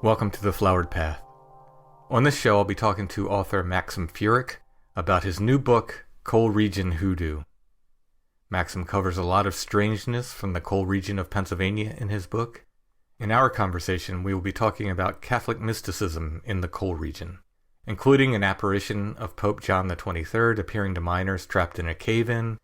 Welcome to The Flowered Path. On this show, I'll be talking to author Maxim Furek about his new book, Coal Region Hoodoo. Maxim covers a lot of strangeness from the coal region of Pennsylvania in his book. In our conversation, we will be talking about Catholic mysticism in the coal region, including an apparition of Pope John XXIII appearing to miners trapped in a cave-in,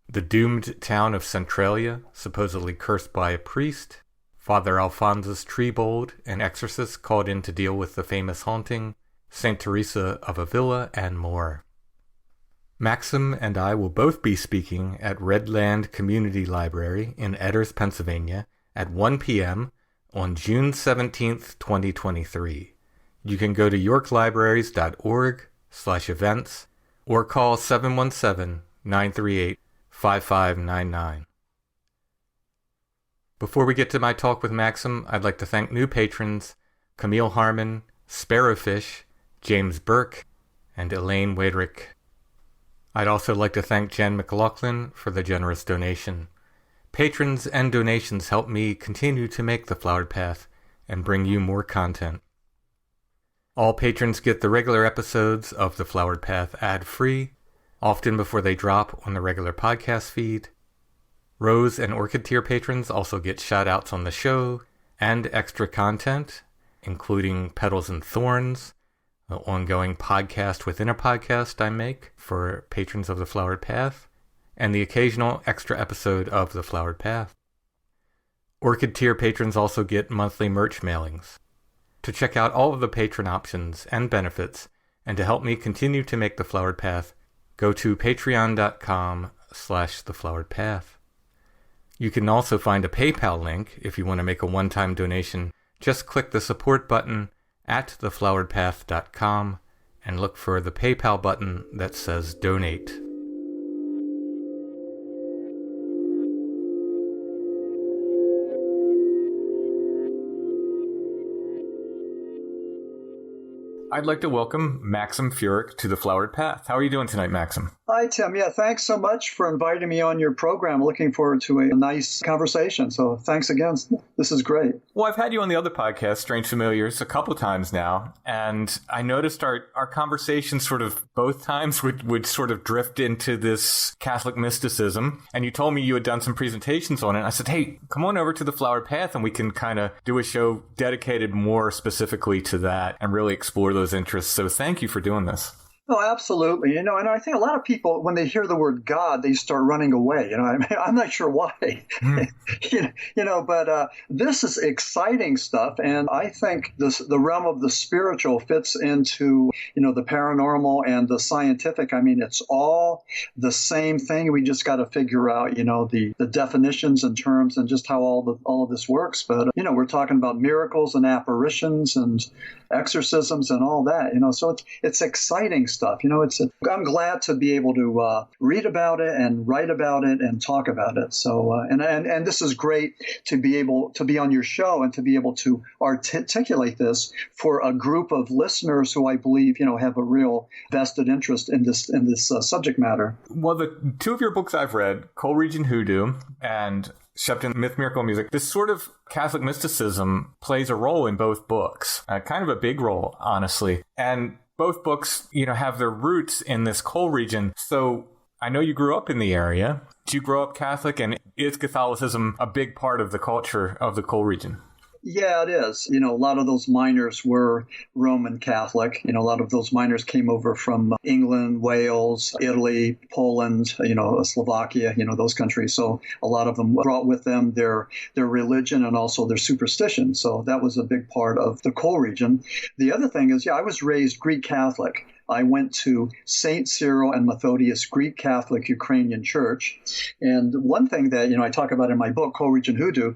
the doomed town of Centralia, supposedly cursed by a priest, Father Alphonsus Trabold, an exorcist called in to deal with the famous haunting, St. Teresa of Avila, and more. Maxim and I will both be speaking at Redland Community Library in Edders, Pennsylvania at 1 p.m. on June 17th, 2023. You can go to yorklibraries.org/events or call 717-938-5599. Before we get to my talk with Maxim, I'd like to thank new patrons Camille Harmon, Sparrowfish, James Burke, and Elaine Wadrick. I'd also like to thank Jen McLaughlin for the generous donation. Patrons and donations help me continue to make The Flowered Path and bring you more content. All patrons get the regular episodes of The Flowered Path ad-free, often before they drop on the regular podcast feed. Rose and Orchid tier patrons also get shout-outs on the show and extra content, including Petals and Thorns, the ongoing podcast within a podcast I make for patrons of The Flowered Path, and the occasional extra episode of The Flowered Path. Orchid tier patrons also get monthly merch mailings. To check out all of the patron options and benefits, and to help me continue to make The Flowered Path, go to patreon.com/thefloweredpath. You can also find a PayPal link if you want to make a one-time donation. Just click the support button at thefloweredpath.com and look for the PayPal button that says donate. I'd like to welcome Maxim Furek to The Flowered Path. How are you doing tonight, Maxim? Hi, Tim. Yeah, thanks so much for inviting me on your program. Looking forward to a nice conversation. So thanks again. This is great. Well, I've had you on the other podcast, Strange Familiars, a couple of times now, and I noticed our conversation sort of both times would sort of drift into this Catholic mysticism, and you told me you had done some presentations on it. I said, hey, come on over to The Flowered Path and we can kind of do a show dedicated more specifically to that and really explore those interests. So thank you for doing this. Oh, absolutely. And I think a lot of people, when they hear the word God, they start running away. I'm not sure why. But this is exciting stuff. And I think the realm of the spiritual fits into, the paranormal and the scientific. I mean, it's all the same thing. We just got to figure out, the definitions and terms and just how all of this works. But, we're talking about miracles and apparitions and exorcisms and all that, so it's exciting stuff. I'm glad to be able to read about it and write about it and talk about it. So, and this is great to be able to be on your show and to be able to articulate this for a group of listeners who I believe, have a real vested interest in this subject matter. Well, the two of your books I've read, Coal Region Hoodoo and Shepton, Myth, Miracle, Music. This sort of Catholic mysticism plays a role in both books, kind of a big role, honestly. And both books, have their roots in this coal region. So I know you grew up in the area. Did you grow up Catholic? And is Catholicism a big part of the culture of the coal region? Yeah, it is. A lot of those miners were Roman Catholic. A lot of those miners came over from England, Wales, Italy, Poland, Slovakia, those countries. So a lot of them brought with them their religion and also their superstition. So that was a big part of the coal region. The other thing is, I was raised Greek Catholic. I went to St. Cyril and Methodius Greek Catholic Ukrainian Church. And one thing that, I talk about in my book, Coal Region Hoodoo,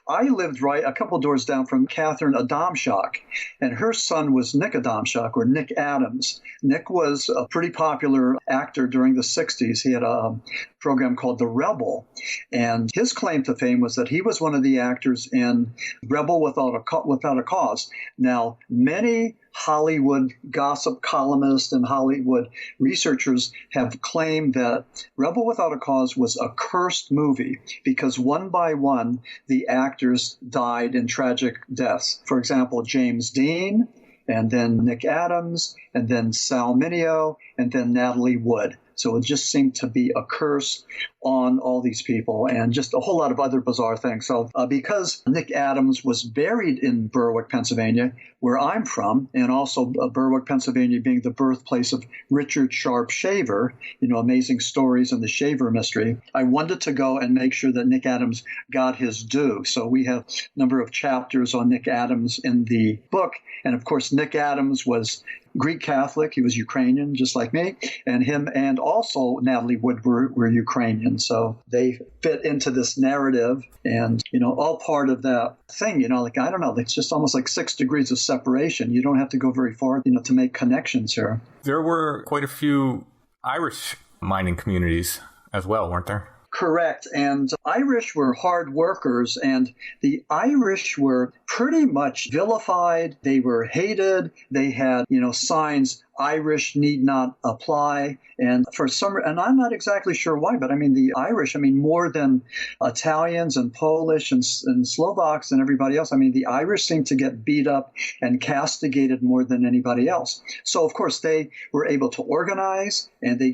I lived right a couple doors down from Catherine Adamczak, and her son was Nick Adamczak, or Nick Adams. Nick was a pretty popular actor during the 60s. He had a program called The Rebel, and his claim to fame was that he was one of the actors in Rebel Without a Cause. Now, many Hollywood gossip columnists and Hollywood researchers have claimed that Rebel Without a Cause was a cursed movie because one by one, the actors died in tragic deaths. For example, James Dean, and then Nick Adams, and then Sal Mineo, and then Natalie Wood. So it just seemed to be a curse on all these people and just a whole lot of other bizarre things. So because Nick Adams was buried in Berwick, Pennsylvania, where I'm from, and also Berwick, Pennsylvania being the birthplace of Richard Sharp Shaver, amazing stories in the Shaver mystery, I wanted to go and make sure that Nick Adams got his due. So we have a number of chapters on Nick Adams in the book. And of course, Nick Adams was Greek Catholic. He was Ukrainian, just like me. And him and also Natalie Wood were Ukrainian. So they fit into this narrative and, all part of that thing, I don't know, it's just almost like 6 degrees of separation. You don't have to go very far, to make connections here. There were quite a few Irish mining communities as well, weren't there? Correct. And Irish were hard workers, and the Irish were pretty much vilified. They were hated. They had, signs, Irish need not apply. And and I'm not exactly sure why, but the Irish, more than Italians and Polish and Slovaks and everybody else, the Irish seem to get beat up and castigated more than anybody else. So, of course, they were able to organize, and they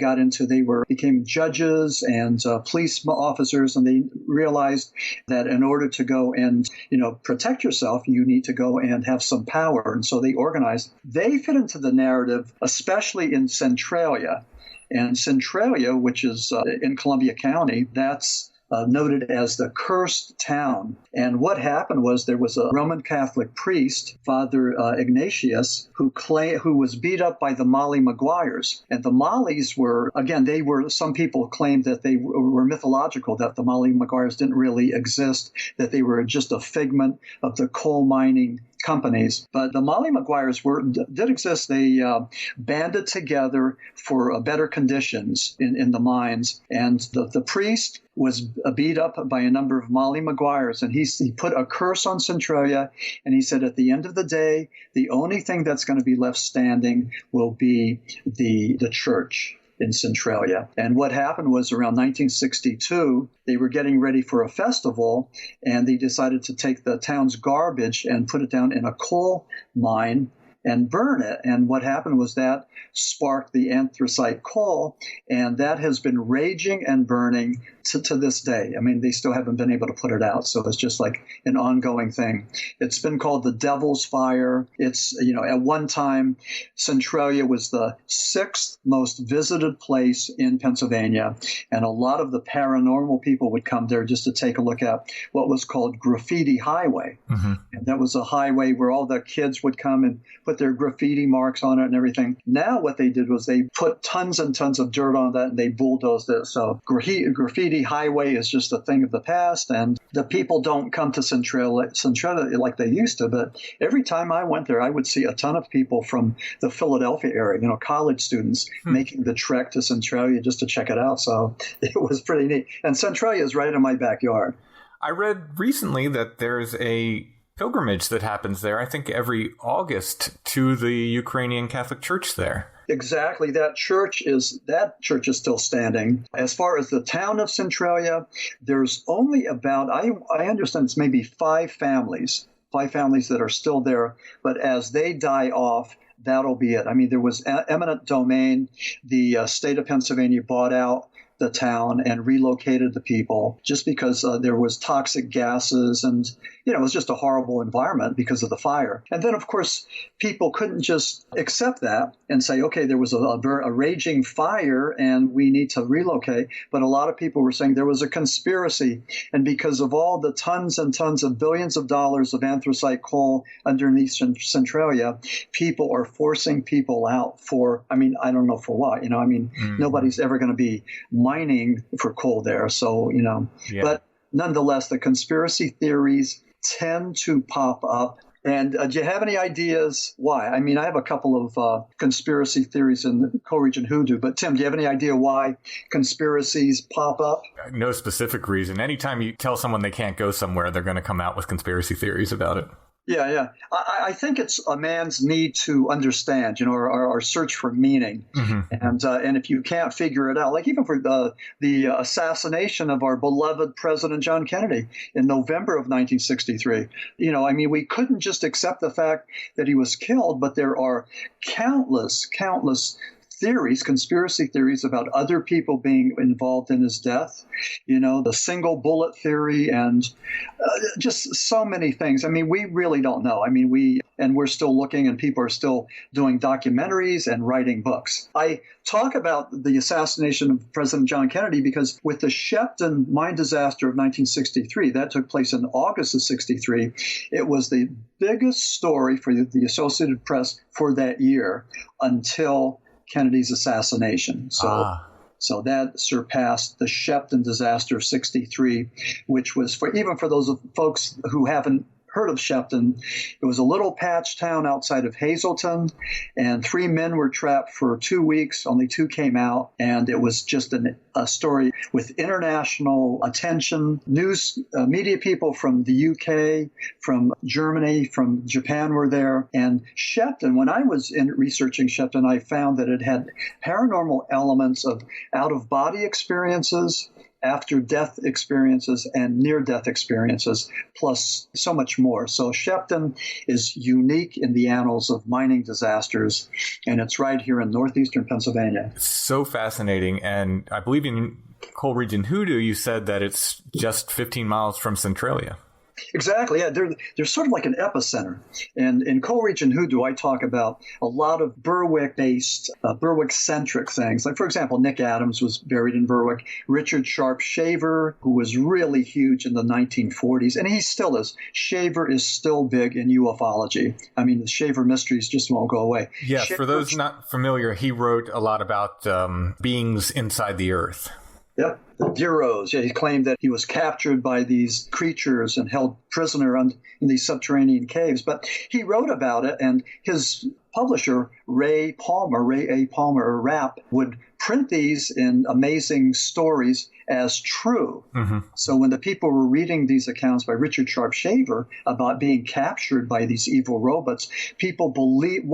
became judges and police officers, and they realized that in order to go and, protect yourself, you need to go and have some power. And so they organized. They fit into the narrative, especially in Centralia. And Centralia, which is in Columbia County, that's noted as the cursed town. And what happened was there was a Roman Catholic priest, Father Ignatius, who was beat up by the Molly Maguires. And the Mollies some people claimed that they were mythological, that the Molly Maguires didn't really exist, that they were just a figment of the coal mining companies. But the Molly Maguires did exist. They banded together for better conditions in the mines. And the priest was beat up by a number of Molly Maguires, and he put a curse on Centralia, and he said at the end of the day, the only thing that's going to be left standing will be the church in Centralia. And what happened was around 1962, they were getting ready for a festival, and they decided to take the town's garbage and put it down in a coal mine and burn it. And what happened was that sparked the anthracite coal, and that has been raging and burning to this day. They still haven't been able to put it out. So it's just like an ongoing thing. It's been called the Devil's Fire. It's, at one time, Centralia was the 6th most visited place in Pennsylvania. And a lot of the paranormal people would come there just to take a look at what was called Graffiti Highway. Mm-hmm. And that was a highway where all the kids would come and put their graffiti marks on it and everything. Now what they did was they put tons and tons of dirt on that, and they bulldozed it. So graffiti highway is just a thing of the past, and the people don't come to Centralia like they used to. But every time I went there, I would see a ton of people from the Philadelphia area, college students making the trek to Centralia just to check it out. So it was pretty neat. And Centralia is right in my backyard. I read recently that there's a pilgrimage that happens there, I think every August, to the Ukrainian Catholic Church there. Exactly. That church is still standing. As far as the town of Centralia, there's only about, I understand it's maybe 5 families that are still there. But as they die off, that'll be it. There was eminent domain. The state of Pennsylvania bought out the town and relocated the people just because there was toxic gases, and it was just a horrible environment because of the fire. And then, of course, people couldn't just accept that and say, okay, there was a raging fire and we need to relocate. But a lot of people were saying there was a conspiracy, and because of all the tons and tons of billions of dollars of anthracite coal underneath Centralia, people are forcing people out for, I don't know for what, nobody's ever going to be mining for coal there. So, but nonetheless, the conspiracy theories tend to pop up. And do you have any ideas why? I have a couple of conspiracy theories in the Coal Region Hoodoo, but Tim, do you have any idea why conspiracies pop up? No specific reason. Anytime you tell someone they can't go somewhere, they're going to come out with conspiracy theories about it. Yeah, yeah. I think it's a man's need to understand, our search for meaning, and if you can't figure it out, like even for the assassination of our beloved President John Kennedy in November of 1963, I mean, we couldn't just accept the fact that he was killed, but there are countless theories, conspiracy theories about other people being involved in his death, the single bullet theory, and just so many things. I mean, we really don't know. I mean, we're still looking, and people are still doing documentaries and writing books. I talk about the assassination of President John Kennedy because with the Shepton mine disaster of 1963, that took place in August of 63, it was the biggest story for the Associated Press for that year until Kennedy's assassination. So that surpassed the Shepton disaster of 63, which was for those folks who haven't heard of Shepton, it was a little patch town outside of Hazleton, and 3 men were trapped for 2 weeks. Only 2 came out, and it was just a story with international attention. News media people from the UK, from Germany, from Japan were there. And Shepton, when I was researching Shepton, I found that it had paranormal elements of out-of-body experiences, after-death experiences, and near-death experiences, plus so much more. So Shepton is unique in the annals of mining disasters, and it's right here in northeastern Pennsylvania. So fascinating. And I believe in Coal Region Hoodoo, you said that it's just 15 miles from Centralia. Exactly. Yeah, they're sort of like an epicenter. And in Coal Region Hoodoo, I talk about a lot of Berwick-based, Berwick-centric things. Like, for example, Nick Adams was buried in Berwick. Richard Sharp Shaver, who was really huge in the 1940s, and he still is. Shaver is still big in ufology. I mean, the Shaver mysteries just won't go away. Yes, Shaver, for those not familiar, he wrote a lot about beings inside the earth. Yep, the Deros. Yeah, he claimed that he was captured by these creatures and held prisoner in these subterranean caves. But he wrote about it, and his publisher, Ray A. Palmer, or Rapp, would print these in amazing stories as true. So when the people were reading these accounts by Richard Sharp Shaver about being captured by these evil robots, people believed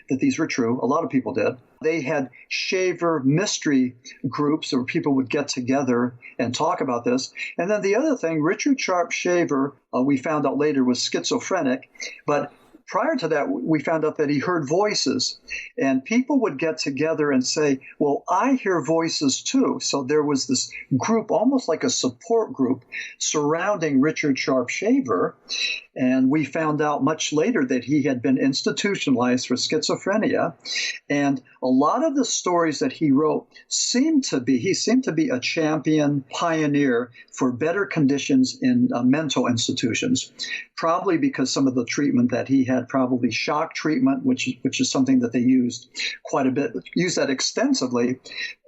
that these were true. A lot of people did. They had Shaver mystery groups where people would get together and talk about this. And then the other thing, Richard Sharp Shaver, we found out later, was schizophrenic, but prior to that, we found out that he heard voices, and people would get together and say, well, I hear voices too. So there was this group, almost like a support group, surrounding Richard Sharp Shaver. And we found out much later that he had been institutionalized for schizophrenia. And a lot of the stories that he wrote seemed to be a champion pioneer for better conditions in mental institutions, probably because some of the treatment that he had, probably shock treatment, which is something that they used quite a bit, used that extensively,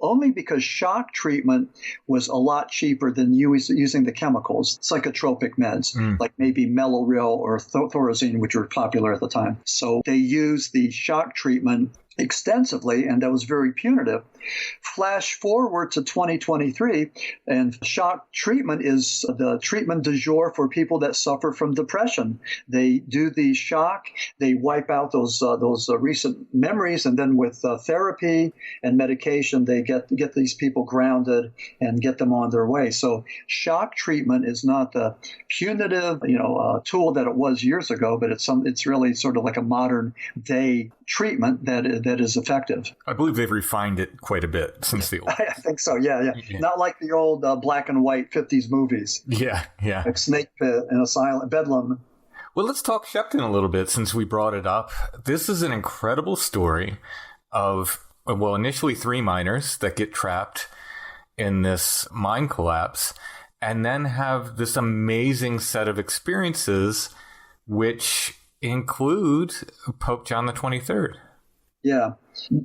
only because shock treatment was a lot cheaper than using the chemicals, psychotropic meds, like maybe Meloril or Thorazine, which were popular at the time. So they used the shock treatment extensively, and that was very punitive. Flash forward to 2023, and shock treatment is the treatment du jour for people that suffer from depression. They do the shock, they wipe out those recent memories, and then with therapy and medication, they get these people grounded and get them on their way. So shock treatment is not the punitive, tool that it was years ago, but it's really sort of like a modern day treatment that is effective. I believe they've refined it quite a bit since the old. I think so, yeah. Not like the old black and white 50s movies. Yeah. Like Snake Pit and Asylum, Bedlam. Well, let's talk Shepton a little bit since we brought it up. This is an incredible story of, initially 3 miners that get trapped in this mine collapse and then have this amazing set of experiences, which include Pope John XXIII. Yeah.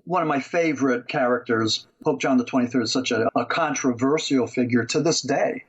One of my favorite characters, Pope John XXIII, is such a controversial figure to this day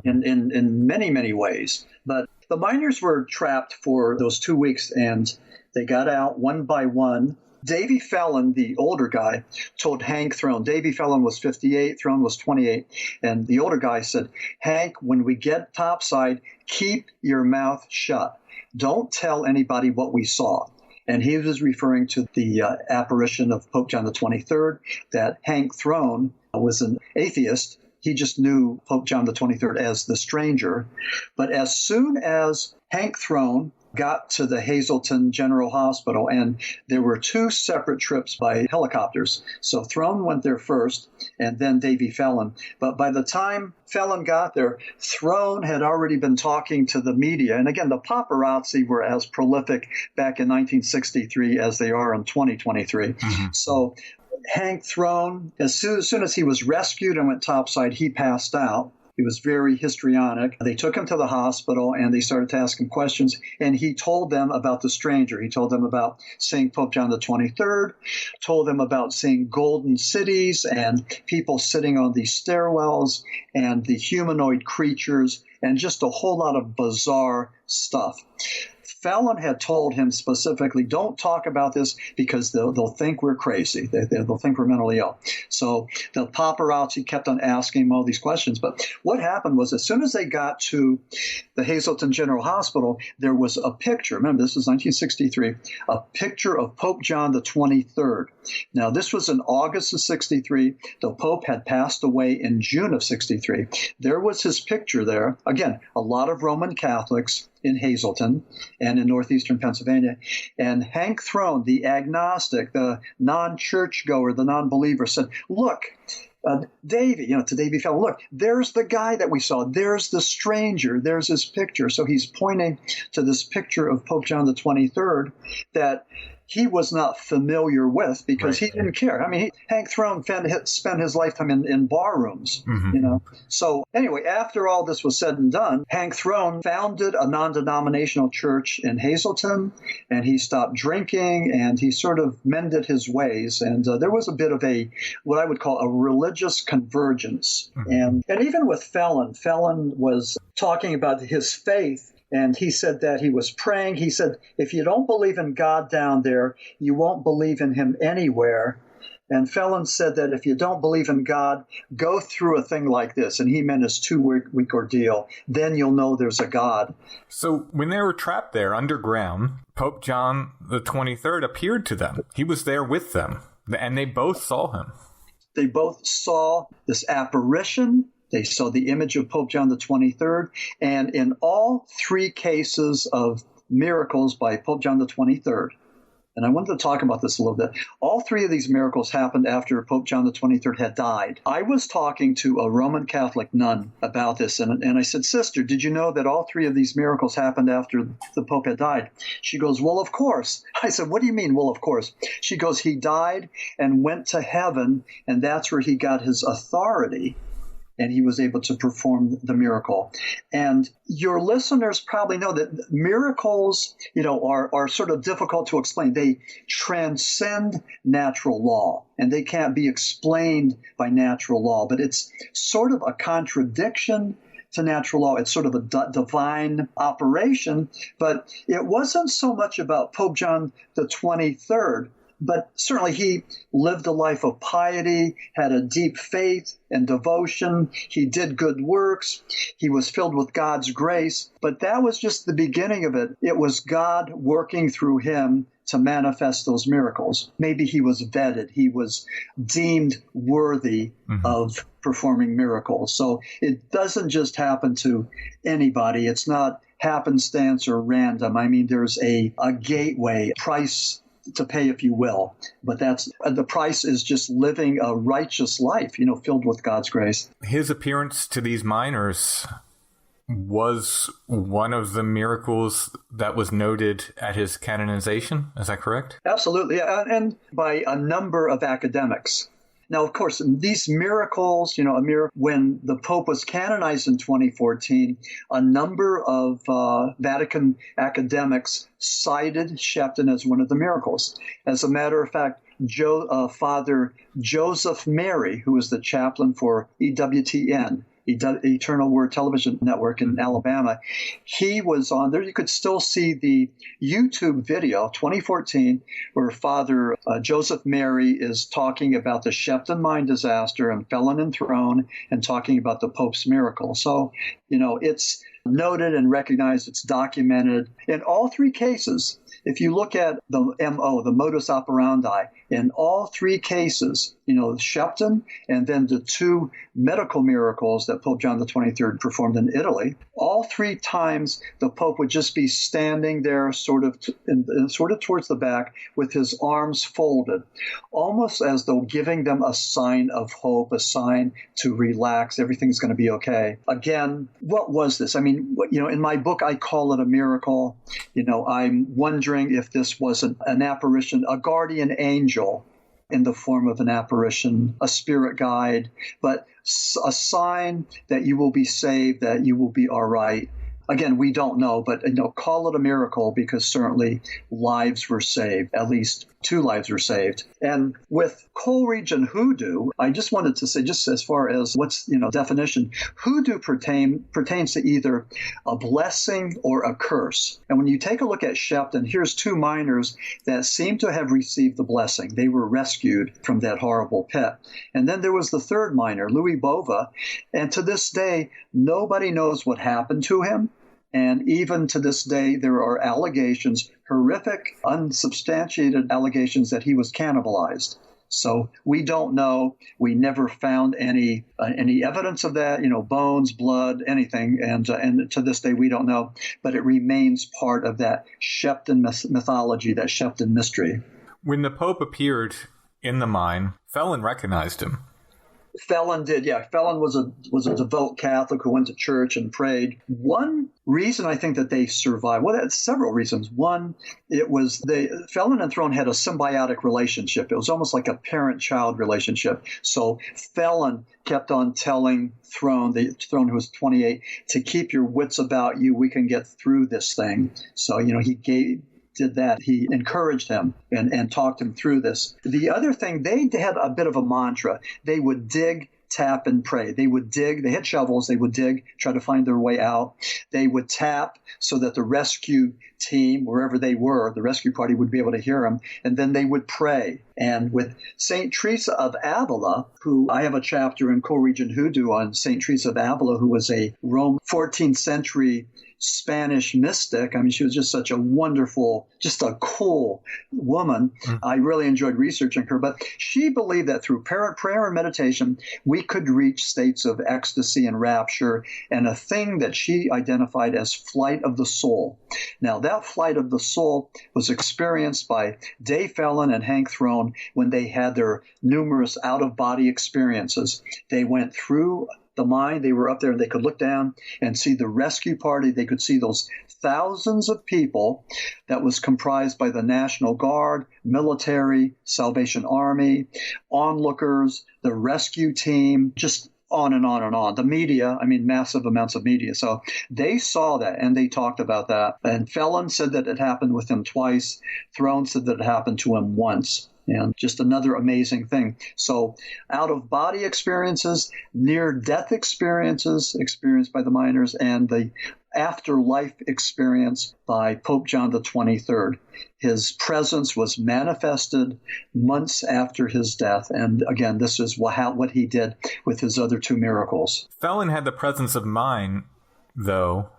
in many, many ways. But the miners were trapped for those 2 weeks, and they got out one by one. Davy Fallon, the older guy, told Hank Throne. Davy Fallon was 58, Throne was 28. And the older guy said, Hank, when we get topside, keep your mouth shut. don't tell anybody what we saw. And he was referring to the apparition of Pope John XXIII, that Hank Throne was an atheist. He just knew Pope John XXIII as the stranger. But as soon as Hank Throne got to the Hazleton General Hospital, and there were two separate trips by helicopters. So Throne went there first, and then Davy Fallon. But by the time Fallon got there, Throne had already been talking to the media. And again, the paparazzi were as prolific back in 1963 as they are in 2023. Mm-hmm. So Hank Throne, as soon as he was rescued and went topside, he passed out. He was very histrionic. They took him to the hospital, and they started to ask him questions, and he told them about the stranger. He told them about seeing Pope John XXIII, told them about seeing golden cities and people sitting on these stairwells and the humanoid creatures and just a whole lot of bizarre stuff. Fallon had told him specifically, don't talk about this because they'll think we're crazy. They'll think we're mentally ill. So the paparazzi kept on asking him all these questions. But what happened was, as soon as they got to the Hazleton General Hospital, there was a picture. Remember, this was 1963, a picture of Pope John XXIII. Now, this was in August of 63. The Pope had passed away in June of 63. There was his picture there. Again, a lot of Roman Catholics in Hazleton and in northeastern Pennsylvania. And Hank Throne, the agnostic, the non-churchgoer, the non-believer, said, look, Davy, to Davy Fallon, look, there's the guy that we saw. There's the stranger. There's his picture. So he's pointing to this picture of Pope John XXIII that he was not familiar with because he didn't care. I mean, Hank Throne spent his lifetime in bar rooms, So anyway, after all this was said and done, Hank Throne founded a non-denominational church in Hazleton, and he stopped drinking, and he sort of mended his ways. And there was a bit of what I would call a religious convergence. And even with Fallon was talking about his faith. And he said that he was praying. He said, if you don't believe in God down there, you won't believe in him anywhere. And Fallon said that if you don't believe in God, go through a thing like this. And he meant his 2-week ordeal. Then you'll know there's a God. So when they were trapped there underground, Pope John XXIII appeared to them. He was there with them. And they both saw him. They both saw this apparition. They saw the image of Pope John XXIII, and in all three cases of miracles by Pope John XXIII, and I wanted to talk about this a little bit, all three of these miracles happened after Pope John XXIII had died. I was talking to a Roman Catholic nun about this, and I said, Sister, did you know that all three of these miracles happened after the Pope had died? She goes, well, of course. I said, what do you mean, well, of course? She goes, he died and went to heaven, and that's where he got his authority. And he was able to perform the miracle. And your listeners probably know that miracles, are sort of difficult to explain. They transcend natural law, and they can't be explained by natural law. But it's sort of a contradiction to natural law. It's sort of a divine operation. But it wasn't so much about Pope John XXIII. But certainly he lived a life of piety, had a deep faith and devotion. He did good works. He was filled with God's grace. But that was just the beginning of it. It was God working through him to manifest those miracles. Maybe he was vetted. He was deemed worthy of performing miracles. So it doesn't just happen to anybody. It's not happenstance or random. I mean, there's a gateway, price to pay, if you will. But that's the price is just living a righteous life, filled with God's grace. His appearance to these miners was one of the miracles that was noted at his canonization. Is that correct? Absolutely. And by a number of academics. Now, of course, these miracles, when the Pope was canonized in 2014, a number of Vatican academics cited Shepton as one of the miracles. As a matter of fact, Father Joseph Mary, who was the chaplain for EWTN, Eternal Word Television Network in Alabama, he was on there. You could still see the YouTube video, 2014, where Father Joseph Mary is talking about the Shepton mine disaster and Felon and Throne and talking about the Pope's miracle. So, it's noted and recognized. It's documented. In all three cases, if you look at the MO, the modus operandi, in all three cases, Shepton and then the two medical miracles that Pope John XXIII performed in Italy, all three times the Pope would just be standing there sort of towards the back with his arms folded, almost as though giving them a sign of hope, a sign to relax, everything's going to be okay. Again, what was this? I mean, in my book, I call it a miracle. I'm wondering if this was an apparition, a guardian angel in the form of an apparition, a spirit guide, but a sign that you will be saved, that you will be all right. Again, we don't know, but call it a miracle, because certainly lives were saved. At least 2 lives were saved. And with Coal Region Hoodoo, I just wanted to say, just as far as what's definition, Hoodoo pertains to either a blessing or a curse. And when you take a look at Shepton, here's 2 miners that seem to have received the blessing. They were rescued from that horrible pit. And then there was the 3rd miner, Louis Bova, and to this day, nobody knows what happened to him. And even to this day, there are allegations, horrific, unsubstantiated allegations, that he was cannibalized. So we don't know. We never found any evidence of that, bones, blood, anything. And to this day, we don't know. But it remains part of that Shepton mythology, that Shepton mystery. When the Pope appeared in the mine, Fallon recognized him. Fallon did, yeah. Fallon was a devout Catholic who went to church and prayed. One reason I think that they survived, well, that's several reasons. One, it was Felon and Throne had a symbiotic relationship. It was almost like a parent-child relationship. So Fallon kept on telling the Throne, who was 28, to keep your wits about you. We can get through this thing. So, he did that. He encouraged him and talked him through this. The other thing, they had a bit of a mantra. They would dig, tap, and pray. They would dig. They had shovels. They would dig, try to find their way out. They would tap so that the rescue team, wherever they were, the rescue party, would be able to hear them. And then they would pray. And with St. Teresa of Avila, who I have a chapter in Coal Region Hoodoo on St. Teresa of Avila, who was a Rome 14th century Spanish mystic. I mean, she was just such a wonderful, just a cool woman. I really enjoyed researching her, but she believed that through prayer and meditation, we could reach states of ecstasy and rapture, and a thing that she identified as flight of the soul. Now, that flight of the soul was experienced by Dave Fallon and Hank Throne when they had their numerous out-of-body experiences. They went through the mine. They were up there and they could look down and see the rescue party. They could see those thousands of people that was comprised by the National Guard, military, Salvation Army, onlookers, the rescue team, just on and on and on. The media, massive amounts of media. So they saw that and they talked about that. And Fallon said that it happened with him twice. Throne said that it happened to him once. And just another amazing thing. So out-of-body experiences, near-death experiences experienced by the miners, and the afterlife experience by Pope John XXIII. His presence was manifested months after his death. And again, this is what he did with his other 2 miracles. Fallon had the presence of mind, though,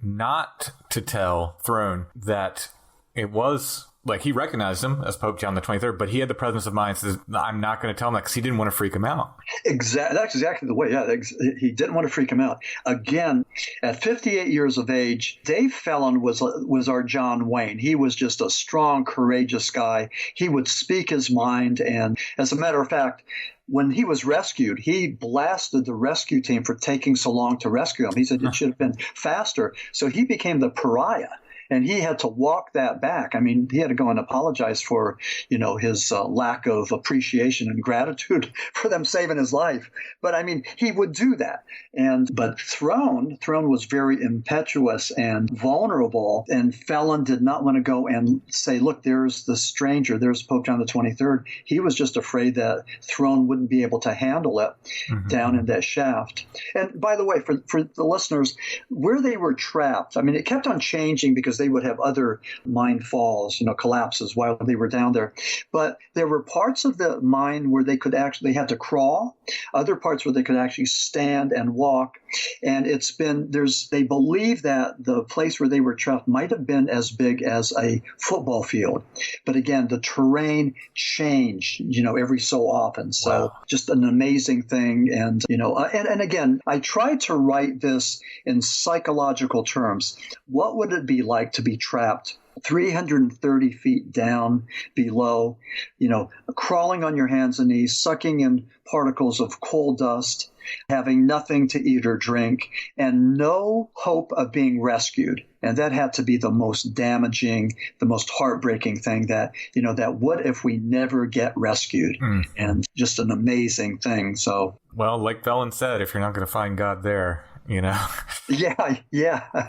not to tell Throne that it was... Like, he recognized him as Pope John XXIII, but he had the presence of mind, says, I'm not going to tell him that, because he didn't want to freak him out. Exactly. That's exactly the way. Yeah, he didn't want to freak him out. Again, at 58 years of age, Dave Fallon was our John Wayne. He was just a strong, courageous guy. He would speak his mind. And as a matter of fact, when he was rescued, he blasted the rescue team for taking so long to rescue him. He said it should have been faster. So he became the pariah. And he had to walk that back. He had to go and apologize for, his lack of appreciation and gratitude for them saving his life. But he would do that. But Throne was very impetuous and vulnerable. And Fallon did not want to go and say, look, there's the stranger, there's Pope John XXIII. He was just afraid that Throne wouldn't be able to handle it down in that shaft. And by the way, for the listeners, where they were trapped, it kept on changing because they would have other mine falls, collapses while they were down there. But there were parts of the mine where they had to crawl, other parts where they could actually stand and walk. And they believe that the place where they were trapped might have been as big as a football field. But again, the terrain changed, every so often. So wow. Just an amazing thing. And, and again, I tried to write this in psychological terms. What would it be like to be trapped 330 feet down below, crawling on your hands and knees, sucking in particles of coal dust, having nothing to eat or drink, and no hope of being rescued? And that had to be the most damaging, the most heartbreaking thing that what if we never get rescued? And just an amazing thing. So, well, like Felon said, if you're not going to find God there, Yeah.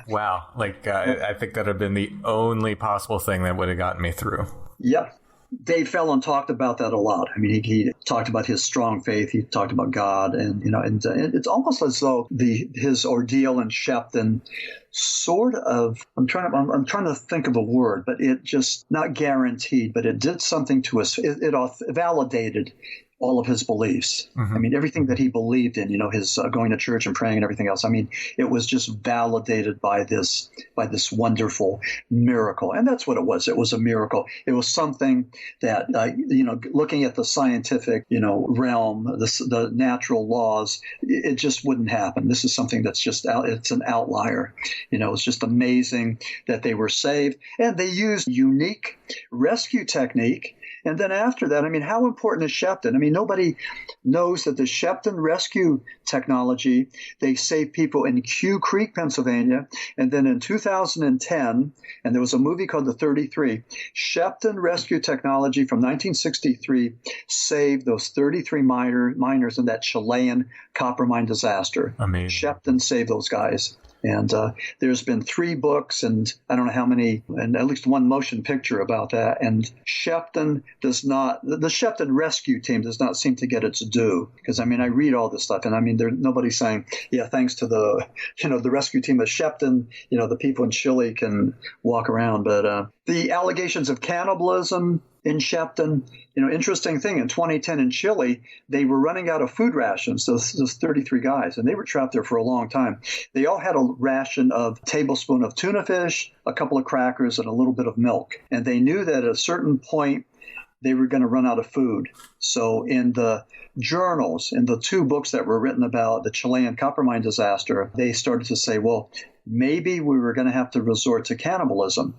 Wow. I think that would have been the only possible thing that would have gotten me through. Yep. Dave Felon talked about that a lot. I mean, he talked about his strong faith. He talked about God, and it's almost as though his ordeal in Shepton sort of, I'm trying to think of a word, but it just, not guaranteed, but it did something to us. It validated all of his beliefs. Mm-hmm. I mean, everything that he believed in, his going to church and praying and everything else. I mean, it was just validated by this wonderful miracle. And that's what it was. It was a miracle. It was something that, looking at the scientific, realm, the natural laws, it just wouldn't happen. This is something that's just it's an outlier. It's just amazing that they were saved, and they used unique rescue technique. And then after that, I mean, how important is Shepton? I mean, nobody knows that the Shepton rescue technology, they saved people in Q Creek, Pennsylvania. And then in 2010, and there was a movie called The 33, Shepton rescue technology from 1963 saved those 33 miners in that Chilean copper mine disaster. Amazing. Shepton saved those guys. And there's been 3 books and I don't know how many, and at least 1 motion picture about that. And the Shepton rescue team does not seem to get its due. Because, I mean, I read all this stuff and I mean, nobody's saying, yeah, thanks to the rescue team at Shepton, the people in Chile can walk around. But the allegations of cannibalism in Shepton, interesting thing, in 2010 in Chile, they were running out of food rations, those 33 guys, and they were trapped there for a long time. They all had a ration of a tablespoon of tuna fish, a couple of crackers, and a little bit of milk. And they knew that at a certain point, they were going to run out of food. So in the journals, in the 2 books that were written about the Chilean copper mine disaster, they started to say, well, maybe we were going to have to resort to cannibalism.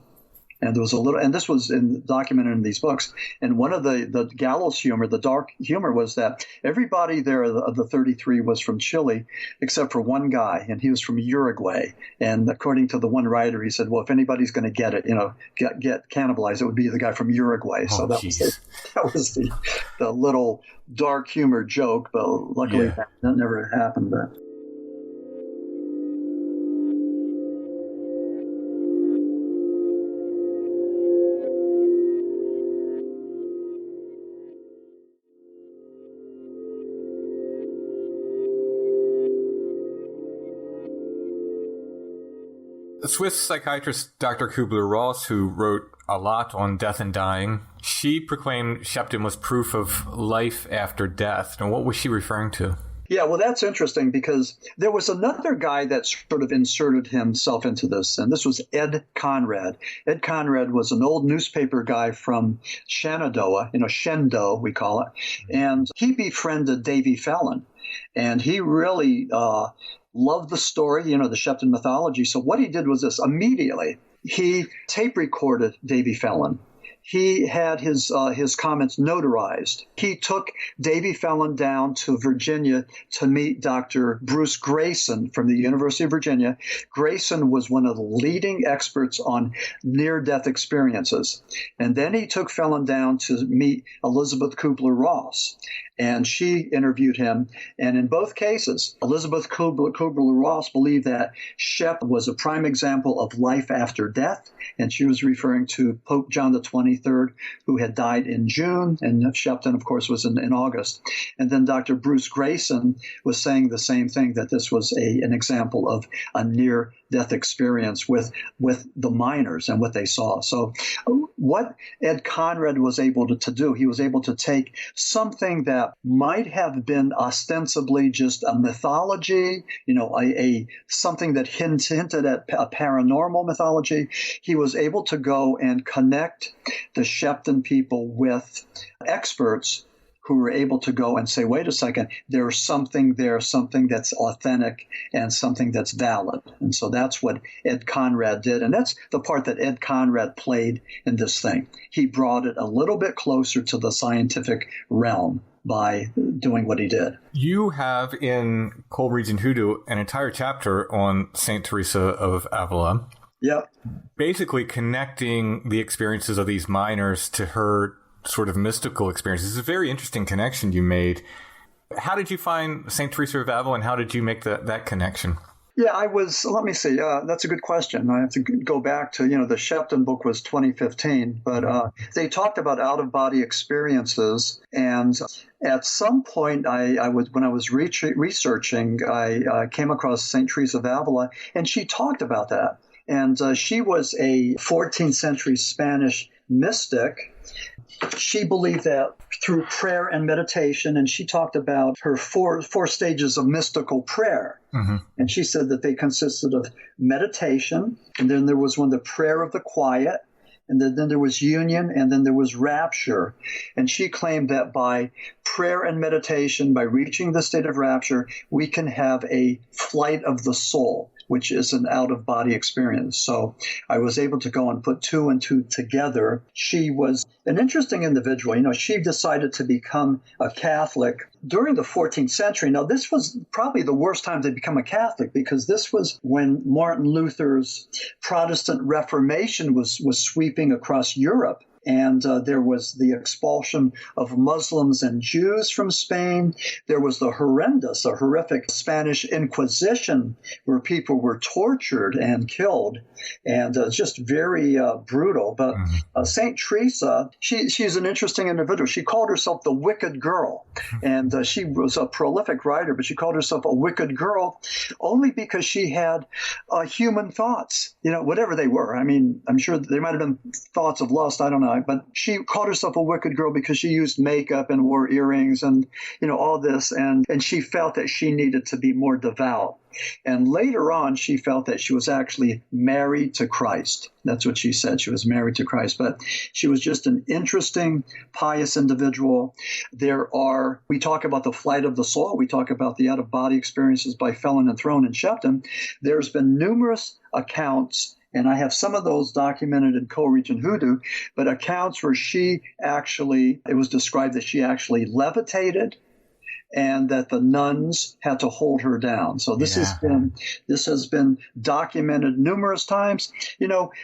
And there was and this was documented in these books. And one of the gallows humor, the dark humor, was that everybody there of the 33 was from Chile, except for one guy, and he was from Uruguay. And according to the one writer, he said, well, if anybody's going to get it, get cannibalized, it would be the guy from Uruguay. So that was the little dark humor joke, but luckily that never happened. But the Swiss psychiatrist Dr. Kubler-Ross, who wrote a lot on death and dying, she proclaimed Shepton was proof of life after death. Now, what was she referring to? Yeah, well, that's interesting because there was another guy that sort of inserted himself into this, and this was Ed Conrad. Ed Conrad was an old newspaper guy from Shenandoah, Shendo, we call it, and he befriended Davy Fallon, and he really loved the story, the Shepton mythology. So what he did was this. Immediately, he tape recorded Davy Fallon. He had his comments notarized. He took Davy Fallon down to Virginia to meet Dr. Bruce Grayson from the University of Virginia. Grayson was one of the leading experts on near-death experiences. And then he took Fallon down to meet Elizabeth Kubler-Ross. And she interviewed him. And in both cases, Elizabeth Kubler-Ross believed that Shep was a prime example of life after death. And she was referring to Pope John XXIII 23rd, who had died in June, and Shepton, of course, was in August. And then Dr. Bruce Grayson was saying the same thing, that this was an example of a near-death experience with the miners and what they saw. So what Ed Conrad was able to do, he was able to take something that might have been ostensibly just a mythology, a something that hinted at a paranormal mythology. He was able to go and connect the Shepton people with experts who were able to go and say, wait a second, there's something there, something that's authentic and something that's valid. And so that's what Ed Conrad did. And that's the part that Ed Conrad played in this thing. He brought it a little bit closer to the scientific realm by doing what he did. You have in Coal Region Hoodoo an entire chapter on St. Teresa of Avila. Yep. Basically connecting the experiences of these miners to her sort of mystical experiences. It's a very interesting connection you made. How did you find St. Teresa of Avila, and how did you make that connection? Yeah, let me see. That's a good question. I have to go back to, the Shepton book was 2015, but they talked about out-of-body experiences. And at some point, when I was researching, I came across St. Teresa of Avila, and she talked about that. And she was a 14th century Spanish mystic. She believed that through prayer and meditation, and she talked about her four stages of mystical prayer. Mm-hmm. And she said that they consisted of meditation, and then there was the prayer of the quiet, and then there was union, and then there was rapture. And she claimed that by prayer and meditation, by reaching the state of rapture, we can have a flight of the soul, which is an out-of-body experience. So I was able to go and put two and two together. She was an interesting individual. She decided to become a Catholic during the 14th century. Now, this was probably the worst time to become a Catholic, because this was when Martin Luther's Protestant Reformation was sweeping across Europe. And there was the expulsion of Muslims and Jews from Spain. There was the horrific Spanish Inquisition, where people were tortured and killed, and just very brutal. But St. Teresa, she's an interesting individual. She called herself the Wicked Girl, and she was a prolific writer, but she called herself a wicked girl only because she had human thoughts, whatever they were. I mean, I'm sure there might have been thoughts of lust, I don't know. But she called herself a wicked girl because she used makeup and wore earrings and, all this. And she felt that she needed to be more devout. And later on, she felt that she was actually married to Christ. That's what she said. She was married to Christ. But she was just an interesting, pious individual. We talk about the flight of the soul. We talk about the out-of-body experiences by Felon and Throne and Shepton. There's been numerous accounts, and I have some of those documented in Coal Region Hoodoo, but accounts where it was described that she actually levitated, and that the nuns had to hold her down. So this has been documented numerous times.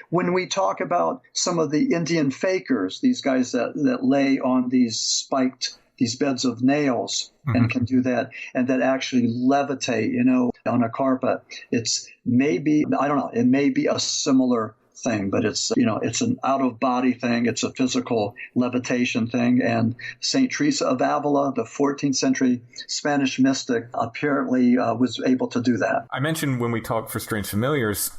When we talk about some of the Indian fakers, these guys that lay on these beds of nails and can do that, and that actually levitate, on a carpet. It's maybe, I don't know, it may be a similar thing, but it's an out-of-body thing. It's a physical levitation thing. And St. Teresa of Avila, the 14th century Spanish mystic, apparently was able to do that. I mentioned when we talked for Strange Familiars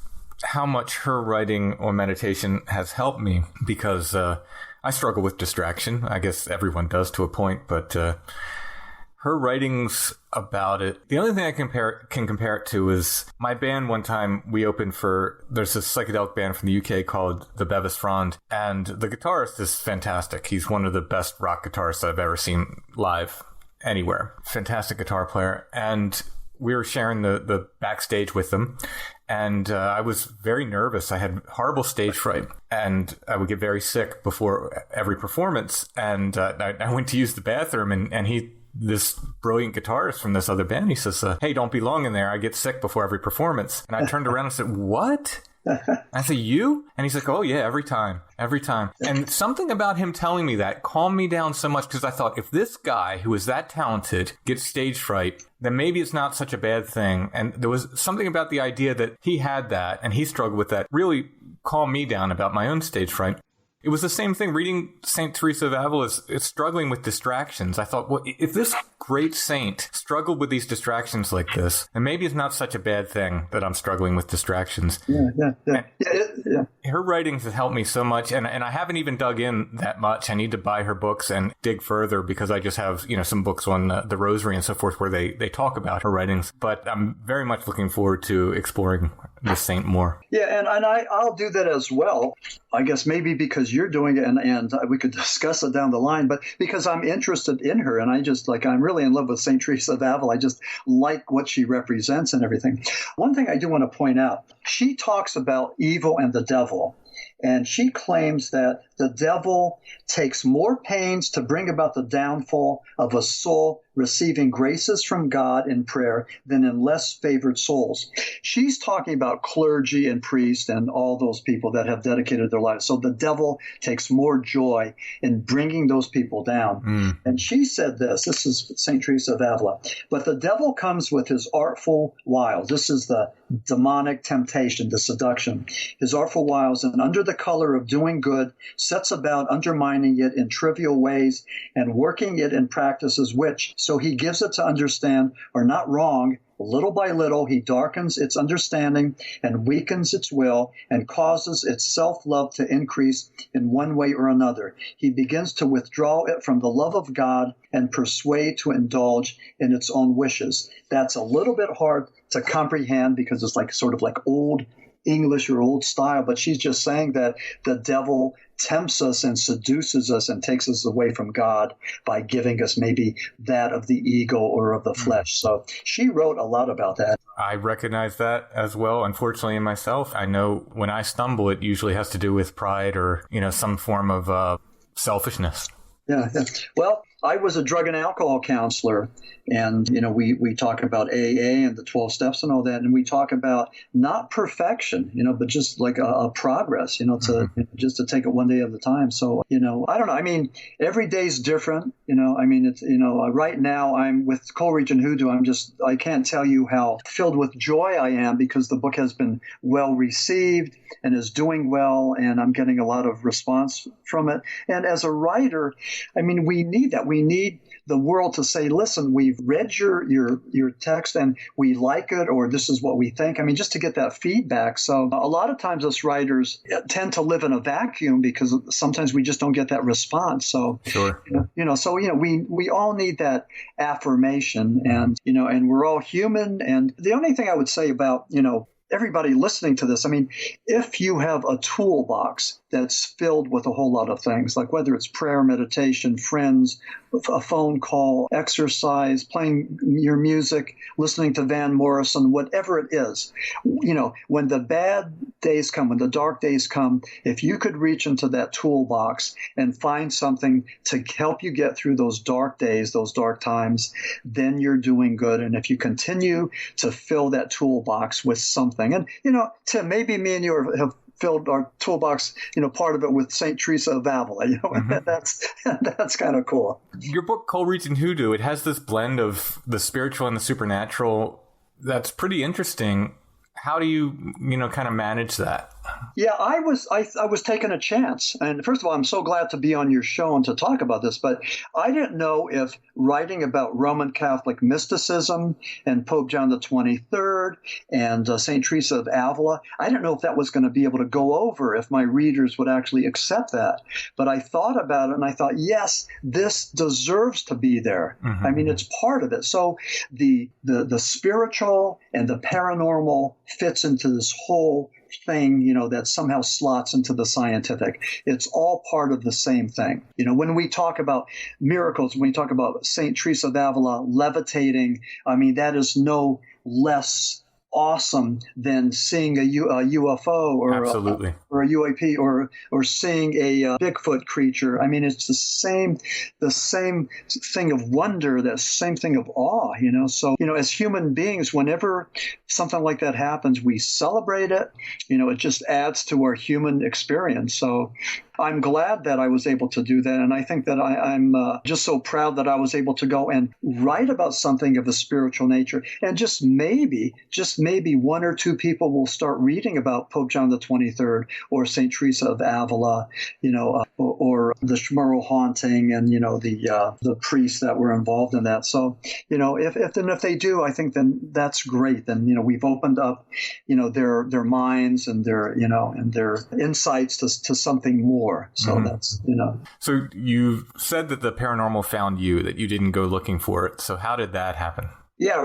how much her writing on meditation has helped me, because I struggle with distraction. I guess everyone does to a point, but her writings about it, the only thing I can compare it to is my band. One time we opened there's this psychedelic band from the UK called the Bevis Frond, and the guitarist is fantastic. He's one of the best rock guitarists I've ever seen live anywhere. Fantastic guitar player. And we were sharing the backstage with them. And I was very nervous. I had horrible stage fright, and I would get very sick before every performance. And I went to use the bathroom, and this brilliant guitarist from this other band, he says, hey, don't be long in there. I get sick before every performance. And I turned around and said, what? I said, you? And he's like, oh, yeah, every time. And something about him telling me that calmed me down so much, because I thought, if this guy who is that talented gets stage fright, then maybe it's not such a bad thing. And there was something about the idea that he had that and he struggled with that really calmed me down about my own stage fright. It was the same thing reading St. Teresa of Avila is struggling with distractions. I thought, well, if this great saint struggled with these distractions like this, then maybe it's not such a bad thing that I'm struggling with distractions. Yeah. Her writings have helped me so much, and I haven't even dug in that much. I need to buy her books and dig further because I just have, some books on the Rosary and so forth where they talk about her writings. But I'm very much looking forward to exploring this saint more. Yeah, and I'll do that as well. I guess maybe because you're doing it, and we could discuss it down the line, but because I'm interested in her, and I'm really in love with St. Teresa of Avila. I just like what she represents and everything. One thing I do want to point out, she talks about evil and the devil. And she claims that the devil takes more pains to bring about the downfall of a soul receiving graces from God in prayer than in less favored souls. She's talking about clergy and priests and all those people that have dedicated their lives. So the devil takes more joy in bringing those people down. And she said this is St. Teresa of Avila, but the devil comes with his artful wiles. This is the demonic temptation, the seduction, his artful wiles, and under the color of doing good, sets about undermining it in trivial ways and working it in practices which, so he gives it to understand, are not wrong. Little by little, he darkens its understanding and weakens its will and causes its self-love to increase in one way or another. He begins to withdraw it from the love of God and persuade to indulge in its own wishes. That's a little bit hard to comprehend because it's sort of like old English or old style, but she's just saying that the devil tempts us and seduces us and takes us away from God by giving us maybe that of the ego or of the flesh. So she wrote a lot about that. I recognize that as well. Unfortunately, in myself, I know when I stumble, it usually has to do with pride or, some form of selfishness. Yeah. Well, I was a drug and alcohol counselor, and, we talk about AA and the 12 steps and all that, and we talk about not perfection, but just like a progress, just to take it one day at a time. So, I don't know. I mean, every day's different, it's, right now I'm with Coal Region Hoodoo. I can't tell you how filled with joy I am because the book has been well received and is doing well, and I'm getting a lot of response from it. And as a writer, we need that. We need the world to say, listen, we've read your text and we like it, or this is what we think. Just to get that feedback. So a lot of times us writers tend to live in a vacuum because sometimes we just don't get that response. So, sure. We all need that affirmation, and we're all human. And the only thing I would say about, everybody listening to this, if you have a toolbox that's filled with a whole lot of things, like whether it's prayer, meditation, friends, a phone call, exercise, playing your music, listening to Van Morrison, whatever it is, when the bad days come, when the dark days come, if you could reach into that toolbox and find something to help you get through those dark days, those dark times, then you're doing good. And if you continue to fill that toolbox with something, and, Tim, maybe me and you have filled our toolbox, part of it with St. Teresa of Avila, that's kind of cool. Your book, Coal Region Hoodoo, it has this blend of the spiritual and the supernatural that's pretty interesting. How do you, kind of manage that? Yeah, I was taking a chance. And first of all, I'm so glad to be on your show and to talk about this. But I didn't know if writing about Roman Catholic mysticism and Pope John XXIII and St. Teresa of Avila, I didn't know if that was going to be able to go over, if my readers would actually accept that. But I thought about it and I thought, yes, this deserves to be there. It's part of it. So the spiritual and the paranormal fits into this whole thing, that somehow slots into the scientific. It's all part of the same thing. When we talk about miracles, when we talk about St. Teresa of Avila levitating, that is no less awesome than seeing a UFO or absolutely, or a UAP or seeing a Bigfoot creature. It's the same thing of wonder, that same thing of awe. So as human beings, whenever something like that happens, we celebrate it. It just adds to our human experience. So I'm glad that I was able to do that. And I think that I'm just so proud that I was able to go and write about something of a spiritual nature. And just maybe one or two people will start reading about Pope John XXIII or St. Teresa of Avila, or the Schmurl haunting and, the priests that were involved in that. So, if they do, I think then that's great. Then, we've opened up, their minds and their insights to something more. So that's. So you said that the paranormal found you, that you didn't go looking for it. So how did that happen? Yeah,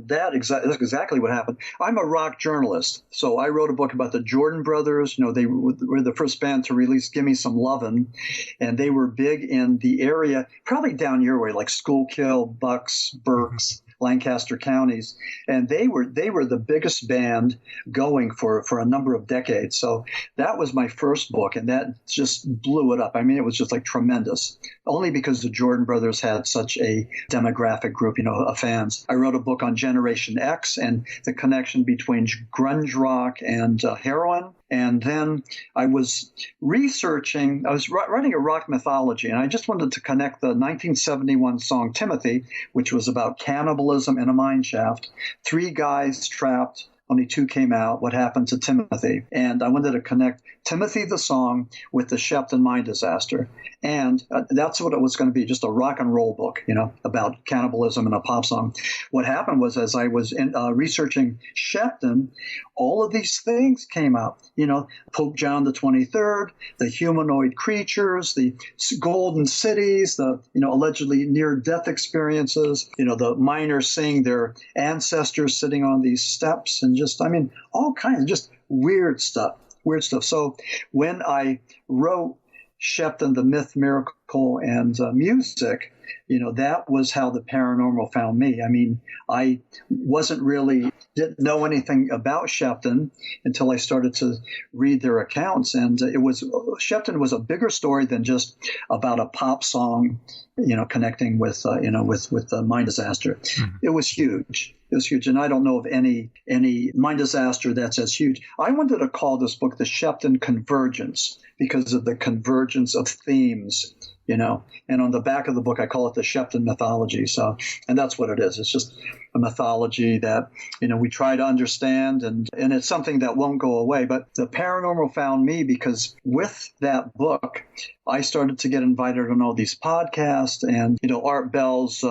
that's exactly what happened. I'm a rock journalist, so I wrote a book about the Jordan brothers. They were the first band to release "Gimme Some Lovin'," and they were big in the area, probably down your way, like Schuylkill, Bucks, Berks, Lancaster counties, and they were the biggest band going for a number of decades. So that was my first book, and that just blew it up. I mean, it was just like tremendous, only because the Jordan brothers had such a demographic group, of fans. I wrote a book on Generation X and the connection between grunge rock and heroin. And then I was writing a rock mythology, and I just wanted to connect the 1971 song Timothy, which was about cannibalism in a mine shaft. 3 guys trapped, only 2 came out. What happened to Timothy? And I wanted to connect Timothy the song with the Shepton mine disaster. And that's what it was going to be, just a rock and roll book, about cannibalism and a pop song. What happened was, as I was researching Shepton, all of these things came out. Pope John XXIII, the humanoid creatures, the golden cities, the, allegedly near-death experiences, the miners seeing their ancestors sitting on these steps, and all kinds of just weird stuff. So when I wrote Shepton, the Myth, Miracle, and Music, that was how the paranormal found me. I mean, I didn't know anything about Shepton until I started to read their accounts. And Shepton was a bigger story than just about a pop song, connecting with the mine disaster. Mm-hmm. It was huge. And I don't know of any mine disaster that's as huge. I wanted to call this book the Shepton Convergence because of the convergence of themes, and on the back of the book, I call it the Shepton mythology. So, and that's what it is. It's just a mythology that, we try to understand, and it's something that won't go away. But the paranormal found me because with that book, I started to get invited on all these podcasts and, Art Bell's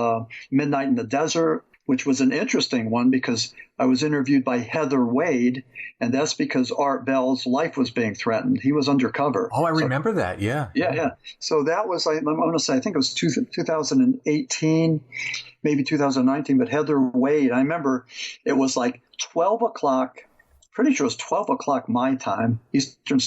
Midnight in the Desert, which was an interesting one because I was interviewed by Heather Wade, and that's because Art Bell's life was being threatened. He was undercover. Oh, I remember that. Yeah. Yeah. So that was, I'm going to say, I think it was 2018, maybe 2019, but Heather Wade, I remember it was like 12 o'clock, pretty sure it was 12 o'clock my time, Eastern